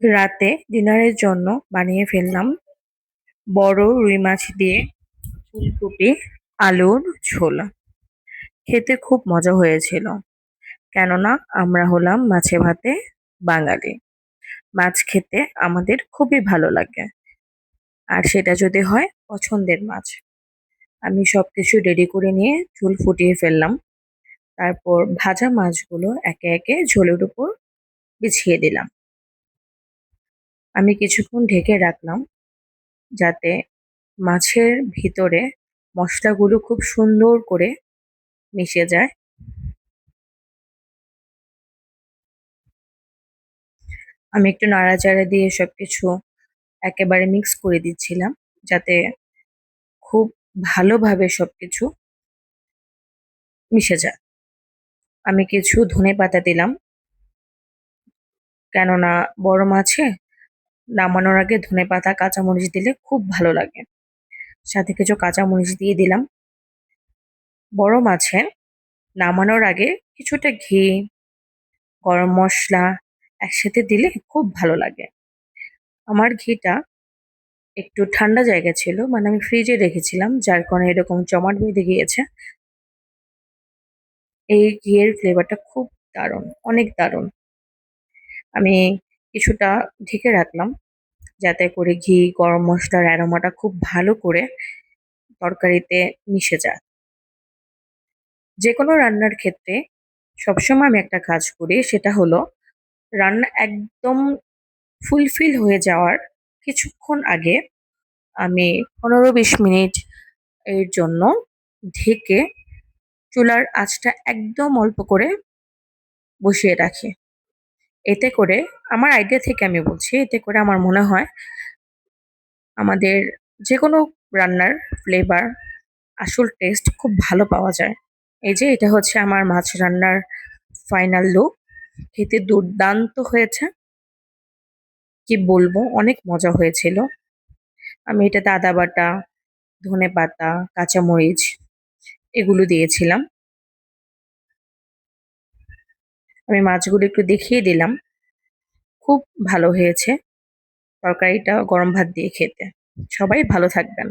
রাতে ডিনারের জন্য বানিয়ে ফেললাম বড় রুই মাছ দিয়ে ফুলকপি আলুর ঝোল। খেতে খুব মজা হয়েছিল, কেননা আমরা হলাম মাছে ভাতে বাঙালি। মাছ খেতে আমাদের খুবই ভালো লাগে, আর সেটা যদি হয় পছন্দের মাছ। আমি সবকিছু রেডি করে নিয়ে ঝোল ফুটিয়ে ফেললাম। তারপর ভাজা মাছগুলো একে একে ঝোলের উপর বিছিয়ে দিলাম। আমি কিছুক্ষণ ঢেকে রাখলাম যাতে মাছের ভিতরে মশলাগুলো খুব সুন্দর করে মিশে যায়। আমি একটু নাড়াচাড়া দিয়ে সবকিছু একেবারে মিক্স করে দিচ্ছিলাম, যাতে খুব ভালোভাবে সবকিছু মিশে যায়। আমি কিছু ধনেপাতা দিলাম, কেননা বড় মাছে নামানোর আগে ধনেপাতা কাঁচামরিচ দিলে খুব ভালো লাগে। সাথে কিছু কাঁচামরিচ দিয়ে দিলাম। বড় মাছে নামানোর আগে কিছুটা ঘি, গরম মসলা একসাথে দিলে খুব ভালো লাগে। আমার ঘিটা একটু ঠান্ডা জায়গায় ছিল, মানে আমি ফ্রিজে রেখেছিলাম, যার কারণে এরকম জমাট বেঁধে গিয়েছে। এই ঘিয়ের ফ্লেভারটা খুব দারুণ, অনেক দারুণ। আমি কিছুটা ঢেকে রাখলাম যাতে করে ঘি, গরম মসলার অ্যারোমাটা খুব ভালো করে তরকারিতে মিশে যায়। যেকোনো রান্নার ক্ষেত্রে সবসময় আমি একটা কাজ করি, সেটা হলো রান্না একদম ফুলফিল হয়ে যাওয়ার কিছুক্ষণ আগে আমি ১৫-২০ মিনিট এর জন্য ঢেকে চুলার আঁচটা একদম অল্প করে বসিয়ে রাখি। এতে করে আমার আইডিয়া থেকে আমি বলছি, এতে করে আমার মনে হয় আমাদের যেকোনো রান্নার ফ্লেভার, আসল টেস্ট খুব ভালো পাওয়া যায়। এই যে এটা হচ্ছে আমার মাছ রান্নার ফাইনাল লুক। খেতে দুর্দান্ত হয়েছে। কি বলবো, অনেক মজা হয়েছিল। আমি এটাতে আদা বাটা, ধনেপাতা, কাঁচামরিচ এগুলো দিয়েছিলাম। আমি মাছগুলো একটু দেখিয়ে দিলাম। খুব ভালো হয়েছে তরকারিটা গরম ভাত দিয়ে খেতে। সবাই ভালো থাকবেন।